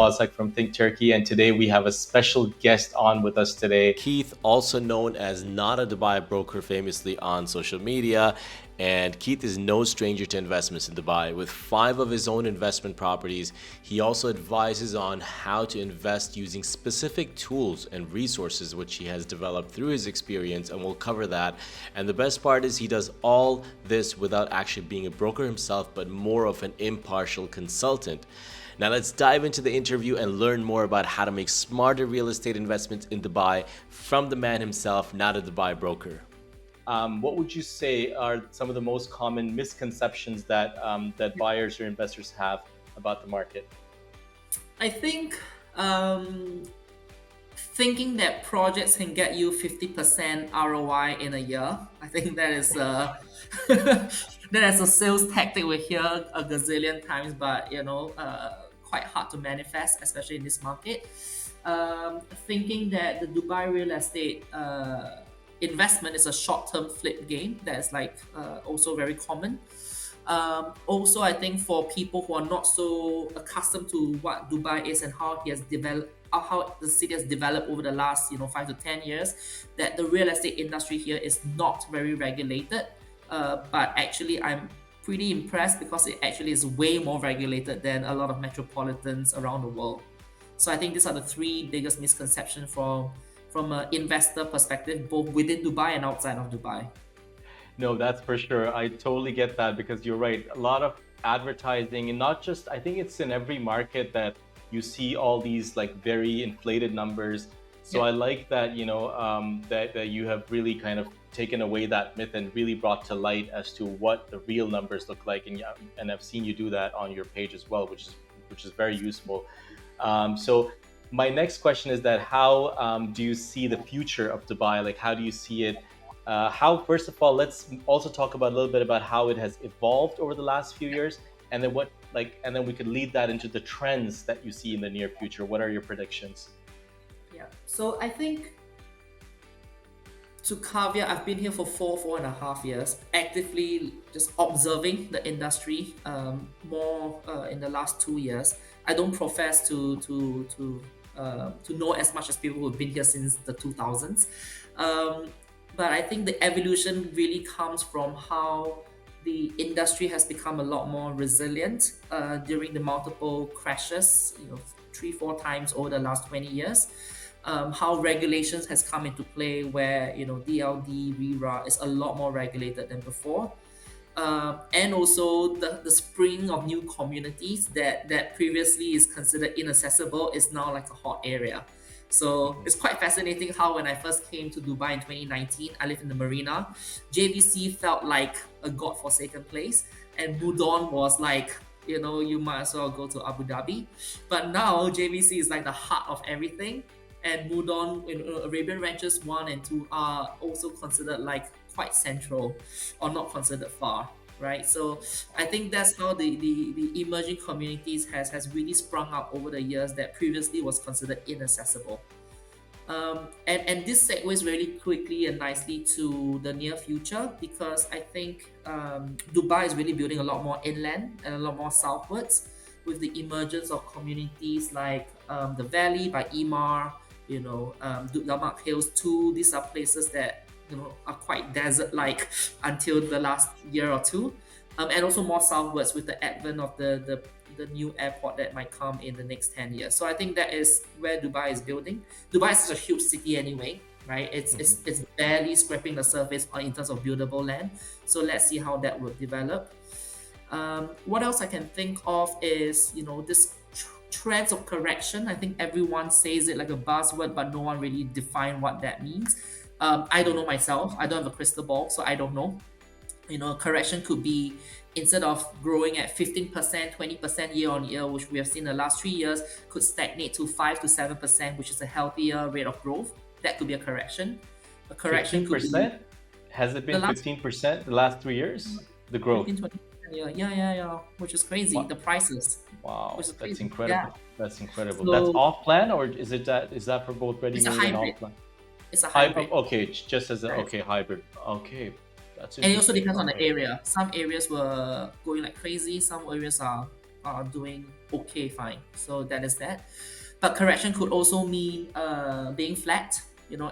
Nawazak from Think Turkey, and today we have a special guest on with us today. Keith, also known as Not a Dubai Broker, famously on social media. And Keith is no stranger to investments in Dubai. With 5 of his own investment properties, he also advises on how to invest using specific tools and resources which he has developed through his experience, and we'll cover that. And the best part is he does all this without actually being a broker himself, but more of an impartial consultant. Now let's dive into the interview and learn more about how to make smarter real estate investments in Dubai from the man himself, Not a Dubai Broker. What would you say are some of the most common misconceptions that buyers or investors have about the market? I think thinking that projects can get you 50% ROI in a year, I think that is that is a sales tactic we hear a gazillion times, but quite hard to manifest, especially in this market. Thinking that the Dubai real estate investment is a short-term flip game, that is also very common. Also, I think for people who are not so accustomed to what Dubai is and how he has developed, how the city has developed over the last 5 to 10 years, that the real estate industry here is not very regulated. But actually, I'm pretty impressed because it actually is way more regulated than a lot of metropolitans around the world. So I think these are the three biggest misconceptions from an investor perspective, both within Dubai and outside of Dubai. No, that's for sure. I totally get that because you're right. A lot of advertising, and not just, I think it's in every market that you see all these like very inflated numbers. So Yeah. I like that, that you have really kind of taken away that myth and really brought to light as to what the real numbers look like. And yeah, and I've seen you do that on your page as well, which is very useful. So my next question is that how do you see the future of Dubai? Like, how do you see it? How, first of all, let's also talk about a little bit about how it has evolved over the last few years, and then and then we could lead that into the trends that you see in the near future. What are your predictions? Yeah. So I think to caveat, I've been here for 4.5 years, actively just observing the industry more in the last 2 years. I don't profess to know as much as people who've been here since the 2000s. But I think the evolution really comes from how the industry has become a lot more resilient during the multiple crashes, 3, 4 times over the last 20 years. How regulations has come into play where DLD, RERA is a lot more regulated than before. And also the spring of new communities that previously is considered inaccessible is now like a hot area. So it's quite fascinating how when I first came to Dubai in 2019, I lived in the marina. JVC felt like a godforsaken place, and Budon was like, you might as well go to Abu Dhabi. But now JVC is like the heart of everything, and Budon, Arabian Ranches 1 and 2 are also considered like quite central or not considered far, right? So I think that's how the emerging communities has really sprung up over the years that previously was considered inaccessible. And this segues really quickly and nicely to the near future, because I think Dubai is really building a lot more inland and a lot more southwards with the emergence of communities like the Valley by Emar, Damak Hills too. These are places that are quite desert-like until the last year or two, and also more southwards with the advent of the new airport that might come in the next 10 years. So I think that is where Dubai is building. Dubai is such a huge city anyway, right? It's barely scraping the surface in terms of buildable land. So let's see how that will develop. What else I can think of is this trends of correction. I think everyone says it like a buzzword, but no one really define what that means. I don't know myself. I don't have a crystal ball, so I don't know. Correction could be, instead of growing at 15%, 20% year on year, which we have seen the last 3 years, could stagnate to 5 to 7%, which is a healthier rate of growth. That could be a correction. A correction could be 15%? Has it been 15% the last 3 years? The growth. 15-20%. Yeah. Which is crazy. Wow. The prices. Wow, Which is that's crazy. incredible. Yeah. That's incredible. So- That's off plan, or is that for both ready It's a made and hybrid. off plan? It's a hybrid. Okay, just as a Right. okay hybrid. Okay, that's And it also interesting. depends on the Okay. area. Some areas were going like crazy. Some areas are are doing okay, fine. So that is that. But correction could also mean being flat,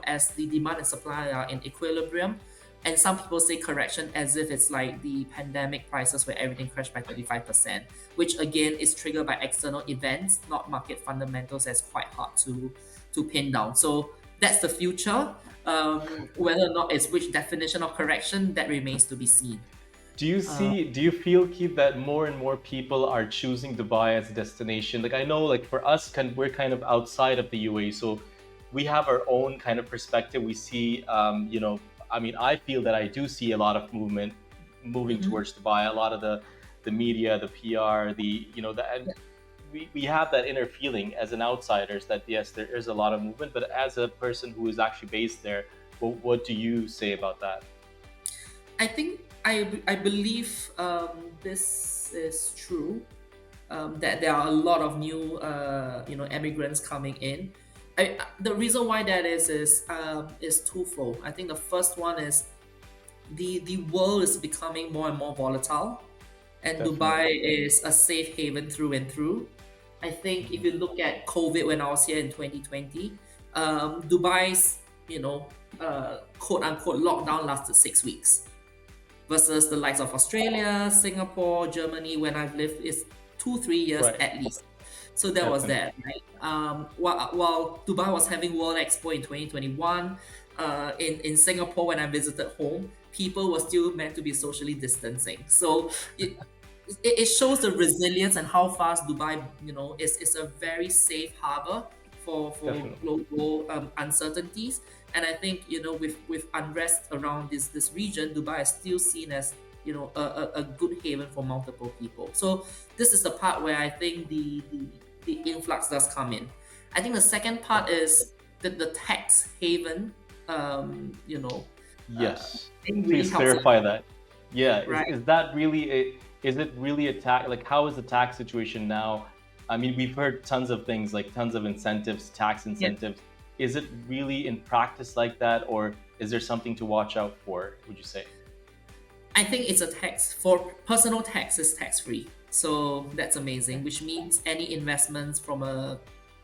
as the demand and supply are in equilibrium. And some people say correction as if it's like the pandemic prices where everything crashed by 35%, which again is triggered by external events, not market fundamentals. That's quite hard to pin down. So that's the future. Whether or not it's which definition of correction, that remains to be seen. Do you feel, Keith, that more and more people are choosing Dubai as a destination? Like I know, like for us, we're kind of outside of the UAE, so we have our own kind of perspective. We see, I mean, I feel that I do see a lot of movement moving Mhm. towards Dubai. A lot of the media, the PR, and we have that inner feeling as an outsiders that yes, there is a lot of movement. But as a person who is actually based there, what do you say about that? I think I believe this is true. That there are a lot of new immigrants coming in. The reason why that is twofold. I think the first one is the world is becoming more and more volatile, and Definitely. Dubai is a safe haven through and through. I think if you look at COVID when I was here in 2020, Dubai's quote unquote lockdown lasted 6 weeks versus the likes of Australia, Singapore, Germany, when I've lived, is 2 3 years Right. at least. So that was Definitely. that, right? While Dubai was having World Expo in 2021, in Singapore when I visited home, people were still meant to be socially distancing. So it shows the resilience and how fast Dubai, is a very safe harbor for Definitely. global uncertainties. And I think with unrest around this region, Dubai is still seen as a good haven for multiple people. So this is the part where I think the influx does come in. I think the second part is the tax haven. Yes. Thing really Please helps a clarify lot, that. Yeah. right? Is that really a is it really a tax? Like, how is the tax situation now? I mean, we've heard tons of things, like tons of incentives, tax Yeah. incentives. Is it really in practice like that, or is there something to watch out for, would you say? I think it's a tax for personal tax is tax free. So that's amazing, which means any investments from a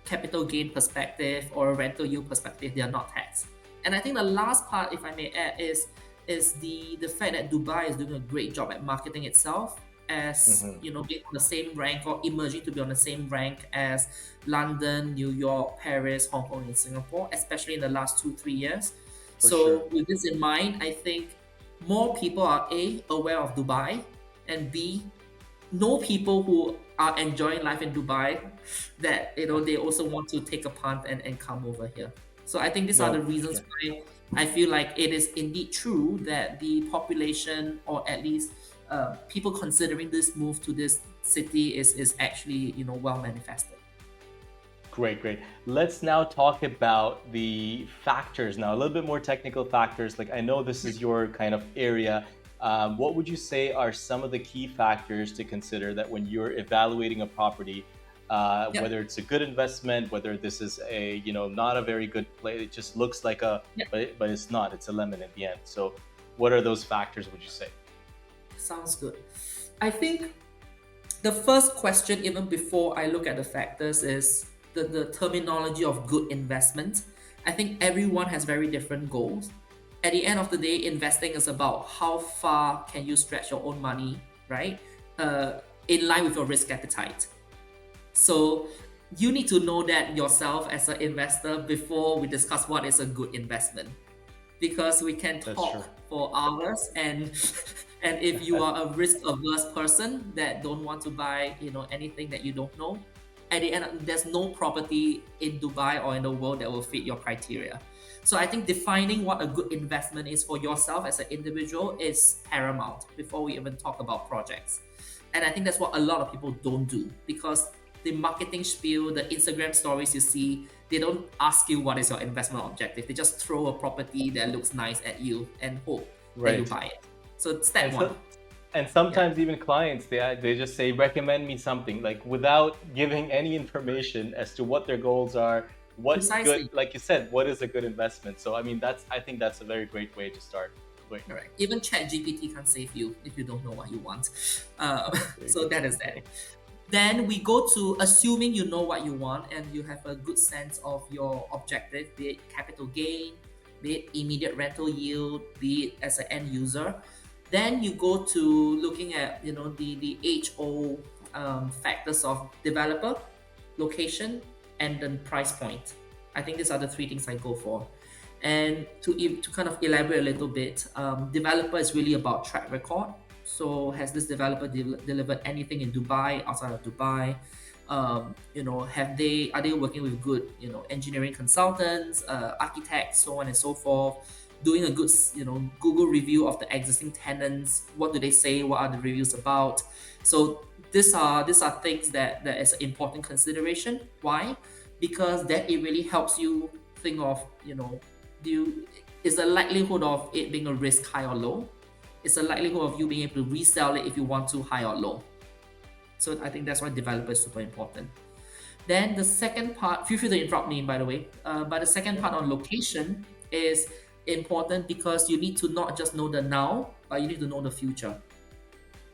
capital gain perspective or a rental yield perspective, they are not taxed. And I think the last part, if I may add, is the fact that Dubai is doing a great job at marketing itself as Hmm. being on the same rank or emerging to be on the same rank as London, New York, Paris, Hong Kong, and Singapore, especially in the last 2 3 years. For sure. So with this in mind, I think more people are aware of Dubai, and B, know people who are enjoying life in Dubai that they also want to take a punt and come over here. So I think these are the No, for reasons sure. why I feel like it is indeed true that the population, or at least people considering this move to this city, is actually well manifested. Great, great. Let's now talk about the factors now, a little bit more technical factors. Like I know this is your kind of area. What would you say are some of the key factors to consider that when you're evaluating a property, Yep. whether it's a good investment, whether this is a, not a very good play, it just looks like a, Yep. but it's not, it's a lemon at the end. So what are those factors, would you say? Sounds good. I think the first question, even before I look at the factors, is the terminology of good investment. I think everyone has very different goals. At the end of the day, investing is about how far can you stretch your own money, right? In line with your risk appetite. So you need to know that yourself as an investor before we discuss what is a good investment, because we can That's true. talk for hours, and and if you are a risk averse person that don't want to buy anything that you don't know, at the end there's no property in Dubai or in the world that will fit your criteria. So I think defining what a good investment is for yourself as an individual is paramount before we even talk about projects. And I think that's what a lot of people don't do, because the marketing spiel, the Instagram stories you see, they don't ask you what is your investment objective. They just throw a property that looks nice at you and hope that you Right. buy it. So And step one. so, and Yeah, sometimes even clients, they just say recommend me something, like without giving any information as to what their goals are, what good, precisely. like you said, what is a good investment. So I mean, I think that's a very great way to start. Great. Correct. Even Chat GPT can save you if you don't know what you want. Very So good. that is that. Then we go to assuming you know what you want and you have a good sense of your objective, be it capital gain, be it immediate rental yield, be it as an end user. Then you go to looking at the HO factors of developer, location, and then price point. I think these are the three things I go for. And to kind of elaborate a little bit, developer is really about track record. So has this developer delivered anything in Dubai, outside of Dubai? Are they working with good engineering consultants, architects, so on and so forth? Doing a good Google review of the existing tenants. What do they say? What are the reviews about? So these are things that is an important consideration. Why? Because then it really helps you think of is the likelihood of it being a risk high or low? Is the likelihood of you being able to resell it if you want to high or low? So I think that's why developer is super important. Then the second part, feel free to interrupt me by the way, but the second part on location is important because you need to not just know the now, but you need to know the future,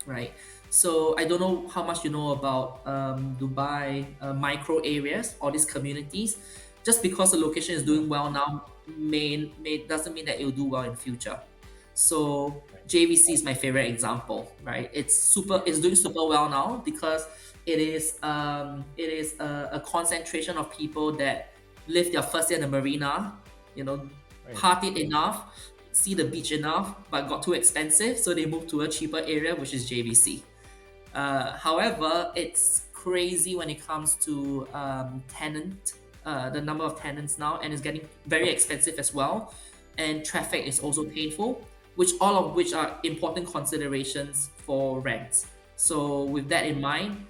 right? So I don't know how much you know about Dubai micro areas or these communities. Just because the location is doing well now, may doesn't mean that it will do well in future. So JVC is my favorite example, right? It's doing super well now because it is a concentration of people that live their first year in the marina, you know, Right. partied enough, see the beach enough, but got too expensive, so they moved to a cheaper area, which is JVC. However, it's crazy when it comes to the number of tenants now, and it's getting very expensive as well. And traffic is also painful, which all of which are important considerations for rents. So with that in mind,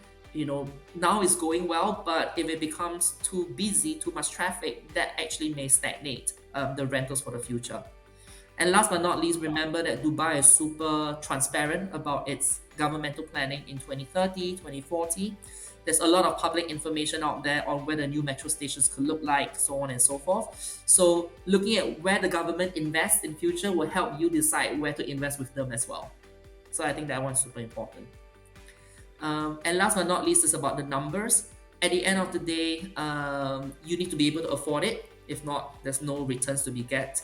now it's going well, but if it becomes too busy, too much traffic, that actually may stagnate the rentals for the future. And last but not least, remember that Dubai is super transparent about its governmental planning in 2030, 2040. There's a lot of public information out there on where the new metro stations could look like, so on and so forth. So looking at where the government invests in future will help you decide where to invest with them as well. So I think that one's super important. And last but not least is about the numbers. At the end of the day, you need to be able to afford it. If not, there's no returns to be get.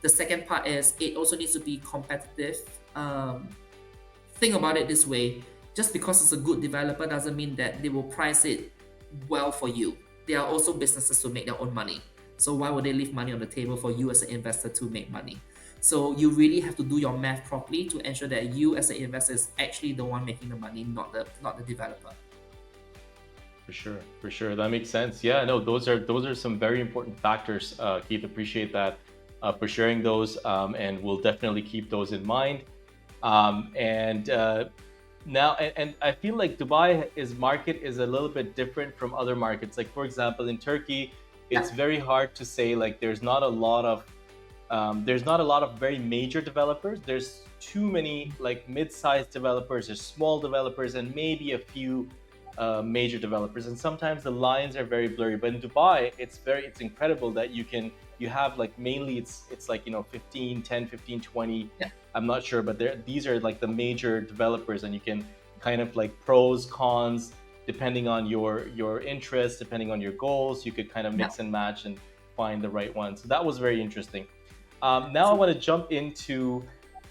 The second part is it also needs to be competitive. Think about it this way: just because it's a good developer doesn't mean that they will price it well for you. They are also businesses to make their own money. So why would they leave money on the table for you as an investor to make money? So you really have to do your math properly to ensure that you as an investor is actually the one making the money, not the developer. For sure, that makes sense. Yeah, no, those are some very important factors. Keith, appreciate that for sharing those, and we'll definitely keep those in mind. And now, and I feel like Dubai market is a little bit different from other markets. Like for example, in Turkey, it's very hard to say like there's not a lot of very major developers. There's too many like mid-sized developers, there's small developers, and maybe a few major developers. And sometimes the lines are very blurry. But in Dubai, it's incredible that you have like mainly it's like 15, 10, 15, 20. Yeah. I'm not sure, but these are like the major developers, and you can kind of like pros, cons, depending on your interests, depending on your goals. You could kind of mix and match and find the right one. So that was very interesting. Now I want to jump into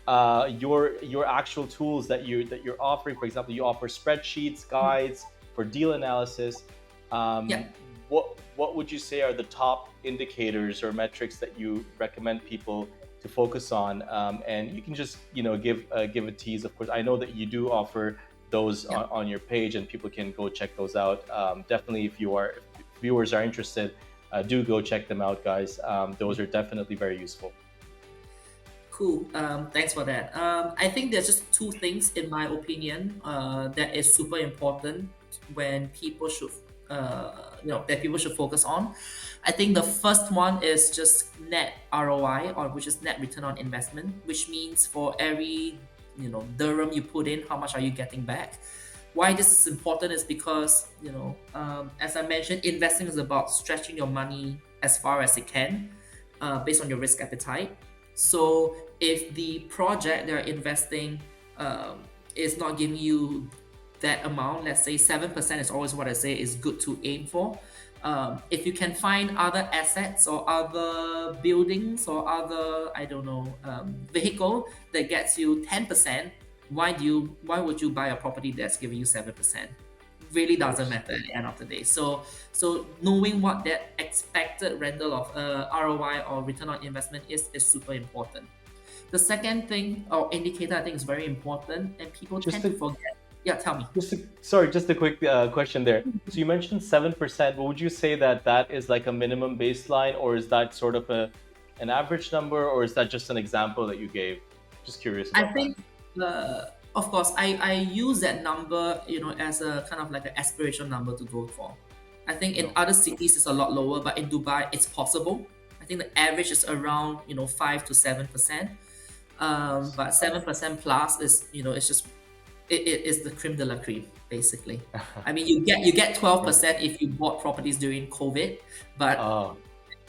your actual tools that you're offering. For example, you offer spreadsheets, guides for deal analysis. What would you say are the top indicators or metrics that you recommend people to focus on? And you can just give a tease. Of course, I know that you do offer those on your page, and people can go check those out. Definitely, if viewers are interested, do go check them out, guys. Those are definitely very useful. Cool. Thanks for that. I think there's just two things, in my opinion, that is super important when people should, that people should focus on. I think the first one is just net ROI, or which is net return on investment, which means for every dirham you put in, how much are you getting back? Why this is important is because as I mentioned, investing is about stretching your money as far as it can, based on your risk appetite. So if the project they're investing is not giving you that amount, let's say 7% is always what I say is good to aim for. If you can find other assets or other buildings or other, I don't know, vehicle that gets you 10%, why would you buy a property that's giving you 7%? Really Of doesn't course. matter at the end of the day. So knowing what that expected rental of ROI or return on investment is super important. The second thing or indicator I think is very important, and people Just tend to to forget. Yeah, tell me. just a quick question there. So you mentioned 7%. Would you say that that is like a minimum baseline, or is that sort of an average number, or is that just an example that you gave? Just curious I about that. think, of course, I use that number, as a kind of like an aspiration number to go for. I think in No. other cities it's a lot lower, but in Dubai it's possible. I think the average is around 5 to 7%, Nice. but 7% plus is it's just it is the creme de la creme basically. I mean you get 12% if you bought properties during COVID, but Oh,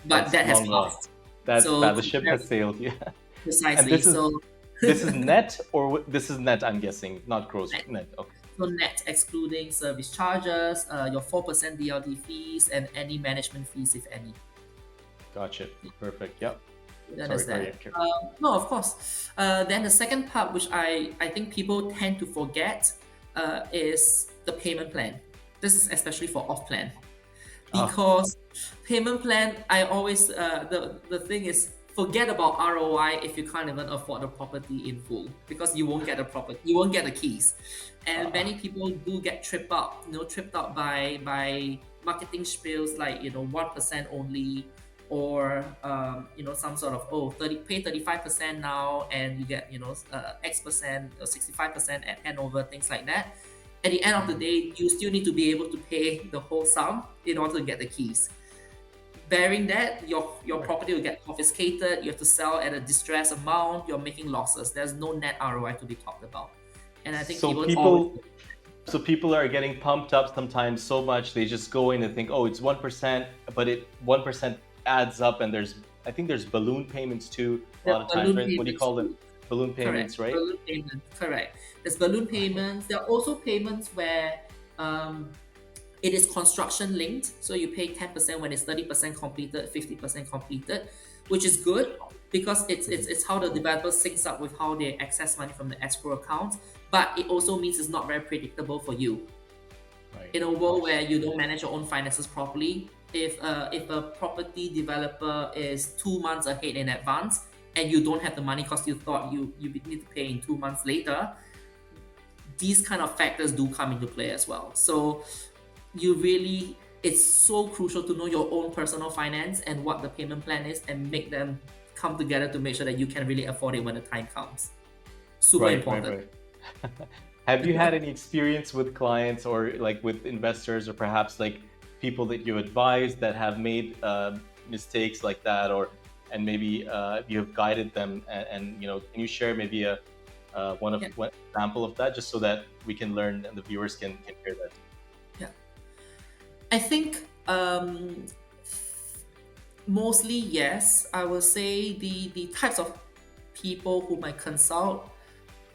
but that's that has long gone. passed. That's So bad. The ship has sailed. Yeah. And precisely. So this is net, or this is net, I'm guessing, not gross. Net. Okay. So net excluding service charges, your 4% DLD fees, and any management fees, if any. Gotcha. Perfect. Yep. That Sorry, is carry that. on. No, of course. Then the second part, which I think people tend to forget, is the payment plan. This is especially for off plan, Oh, because payment plan, I always the thing is, forget about ROI if you can't even afford the property in full, because you won't get the property, you won't get the keys. And uh, many people do get tripped up by marketing spiels like 1% only, or some sort of, oh, 35% now and you get X% or 65% at handover, things like that. At the end of the day, you still need to be able to pay the whole sum in order to get the keys. Bearing that, your right. property will get confiscated, you have to sell at a distressed amount, you're making losses. There's no net ROI to be talked about. And I think So people always. people are getting pumped up sometimes so much they just go in and think, oh, it's 1%, but it 1% adds up, and I think there's balloon payments too a The lot of times, balloon right? What do you payments call them? too. Balloon Correct. payments, right? Balloon payments. Correct. There's balloon Right. payments. There are also payments where it is construction linked. So you pay 10% when it's 30% completed, 50% completed, which is good because it's how the developer syncs up with how they access money from the escrow account. But it also means it's not very predictable for you. Right. In a Of world course. where you don't manage your own finances properly, if a property developer is 2 months ahead in advance and you don't have the money because you thought you need to pay in 2 months later, these kind of factors do come into play as well. So you really, it's so crucial to know your own personal finance and what the payment plan is and make them come together to make sure that you can really afford it when the time comes. Super Right, right, important. right. Have you had any experience with clients or like with investors or perhaps like people that you advise that have made mistakes like that, or and maybe you have guided them, and can you share maybe a Yeah, one example of that, just so that we can learn and the viewers can hear that? yeah. I think mostly yes. I will say the types of people whom I consult,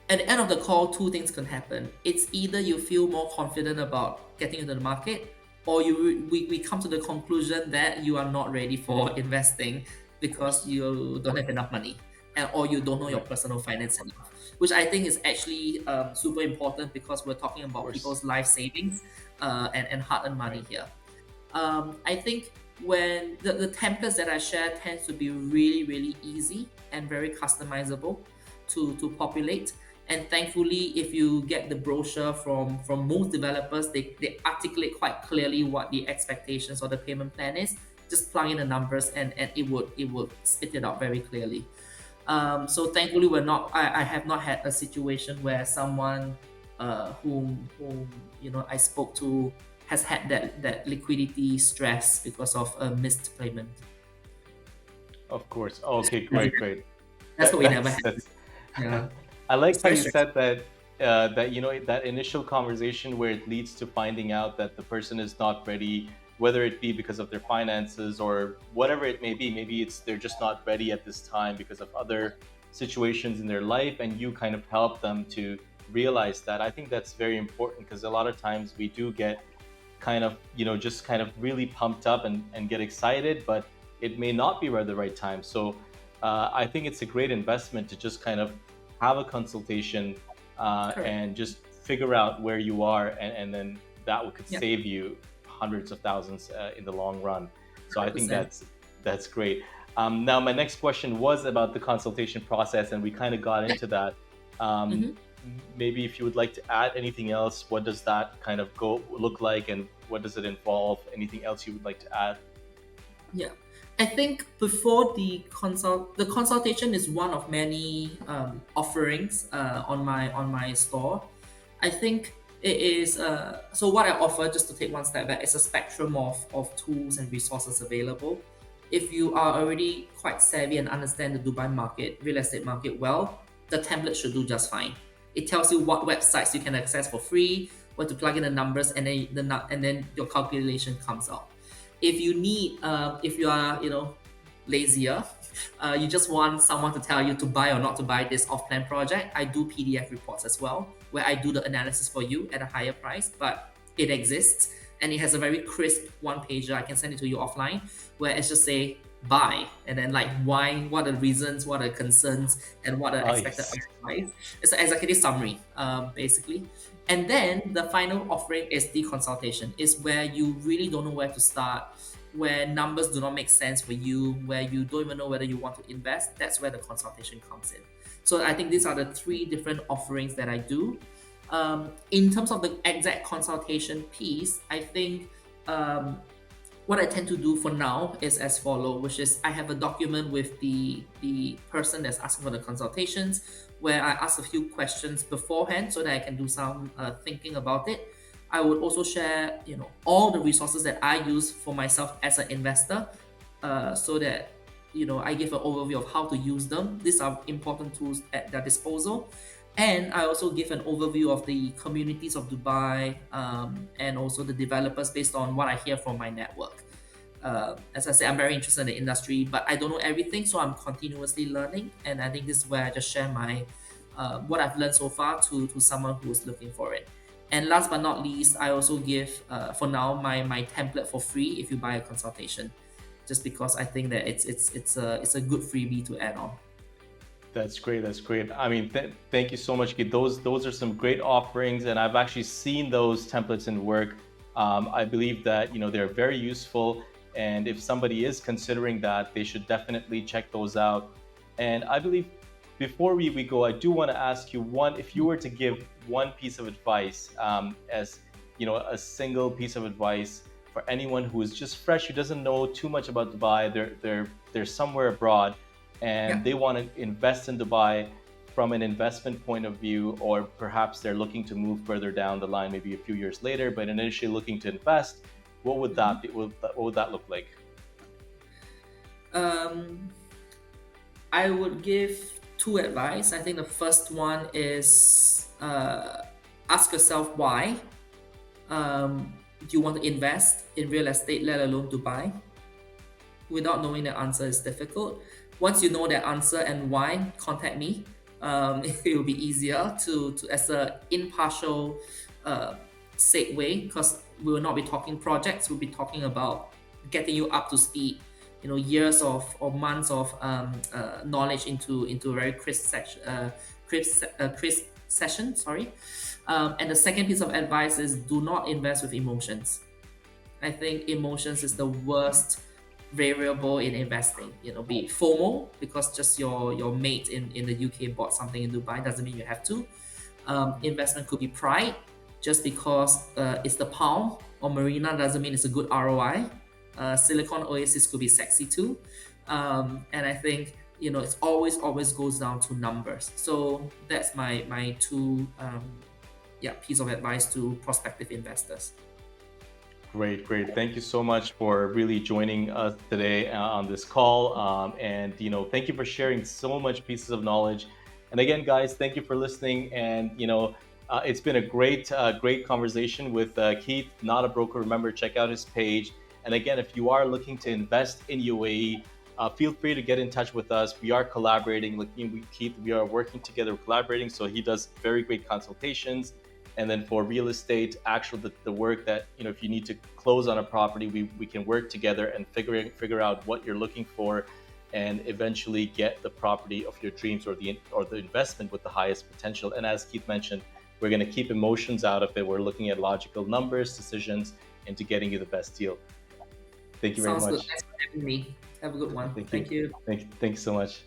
at the end of the call, two things can happen. It's either you feel more confident about getting into the market, or we come to the conclusion that you are not ready for investing Of because course. you don't have enough money, or you don't know your Right. personal finance enough, which I think is actually super important because we're talking Of about course. people's life savings and hard-earned money Right. here. I think when the templates that I share tends to be really, really easy and very customizable to populate. And thankfully, if you get the brochure from most developers, they articulate quite clearly what the expectations or the payment plan is. Just plug in the numbers and it would spit it out very clearly. So thankfully, I have not had a situation where someone whom I spoke to has had that liquidity stress because of a missed payment. Of course. Okay, That's, great, great. that's what we never had. That's Yeah, I it's like how very you stressful. said that that that initial conversation where it leads to finding out that the person is not ready, whether it be because of their finances or whatever it may be. Maybe it's they're just not ready at this time because of other situations in their life, and you kind of help them to realize that. I think that's very important, because a lot of times we do get kind of, just kind of really pumped up and get excited, but it may not be at the right time. So I think it's a great investment to just kind of have a consultation, Correct. and just figure out where you are, and then that could Yeah, save you hundreds of thousands in the long run. So I think 100%. that's great. Now, my next question was about the consultation process, and we kind of got Yeah. into that. Um, Mhm. Maybe if you would like to add anything else, what does that kind of go look like, and what does it involve? Anything else you would like to add? Yeah, I think before the consultation is one of many offerings on my store. I think it is so what I offer, just to take one step back, is a spectrum of tools and resources available. If you are already quite savvy and understand the Dubai market, real estate market well, the template should do just fine. It tells you what websites you can access for free, where to plug in the numbers, and then and then your calculation comes out. If you need if you are lazier, you just want someone to tell you to buy or not to buy this off-plan project, I do PDF reports as well, where I do the analysis for you at a higher price, but it exists, and it has a very crisp one pager. I can send it to you offline, where it's just say buy, and then like why, what are the reasons, what are the concerns, and what are expected Nice. price. It's an executive summary, basically. And then the final offering is the consultation, is where you really don't know where to start, where numbers do not make sense for you, where you don't even know whether you want to invest. That's where the consultation comes in. So I think these are the three different offerings that I do. In terms of the exact consultation piece, I think um, what I tend to do for now is as follow, which is I have a document with the person that's asking for the consultations, where I ask a few questions beforehand so that I can do some thinking about it. I would also share, all the resources that I use for myself as an investor, so that I give an overview of how to use them. These are important tools at their disposal, and I also give an overview of the communities of Dubai, and also the developers based on what I hear from my network. As I said, I'm very interested in the industry, but I don't know everything, so I'm continuously learning. And I think this is where I just share my what I've learned so far to someone who is looking for it. And last but not least, I also give for now my template for free if you buy a consultation, just because I think that it's a good freebie to add on. That's great. That's great. I mean, thank you so much, Keith. Those are some great offerings, and I've actually seen those templates in work. I believe that they're very useful, and if somebody is considering that, they should definitely check those out. And I believe before we go, I do want to ask you one: if you were to give one piece of advice, as a single piece of advice for anyone who is just fresh, who doesn't know too much about Dubai, they're somewhere abroad, and Yeah. they want to invest in Dubai from an investment point of view, or perhaps they're looking to move further down the line, maybe a few years later, but initially looking to invest, what would that Mhm. be? What would that look like? Um, I would give two advice. I think the first one is ask yourself why. Do you want to invest in real estate, let alone Dubai? Without knowing the answer is difficult. Once you know that answer and why, contact me. It will be easier to as a impartial uh, segue, because we will not be talking projects. We'll be talking about getting you up to speed. Years of or months of knowledge into a very crisp session. Sorry. And the second piece of advice is do not invest with emotions. I think emotions is the worst variable in investing. Be it FOMO, because just your mate in the UK bought something in Dubai doesn't mean you have to. Investment could be pride, just because it's the pound or marina doesn't mean it's a good ROI. Silicon Oasis could be sexy too. And I think it's always goes down to numbers. So that's my two piece of advice to prospective investors. Great, great. Thank you so much for really joining us today on this call. And thank you for sharing so much pieces of knowledge. And again, guys, thank you for listening. And it's been a great conversation with Keith, not a broker. Remember, check out his page. And again, if you are looking to invest in UAE, feel free to get in touch with us. We are collaborating. Like Keith, we are working together, collaborating. So he does very great consultations. And then for real estate, actual the work that, if you need to close on a property, we can work together and figure out what you're looking for, and eventually get the property of your dreams, or the investment with the highest potential. And as Keith mentioned, we're going to keep emotions out of it. We're looking at logical numbers, decisions, into getting you the best deal. Thank you very Sounds good. much. Thanks for having me. Have a good one. Thank you. Thank you. Thank you so much.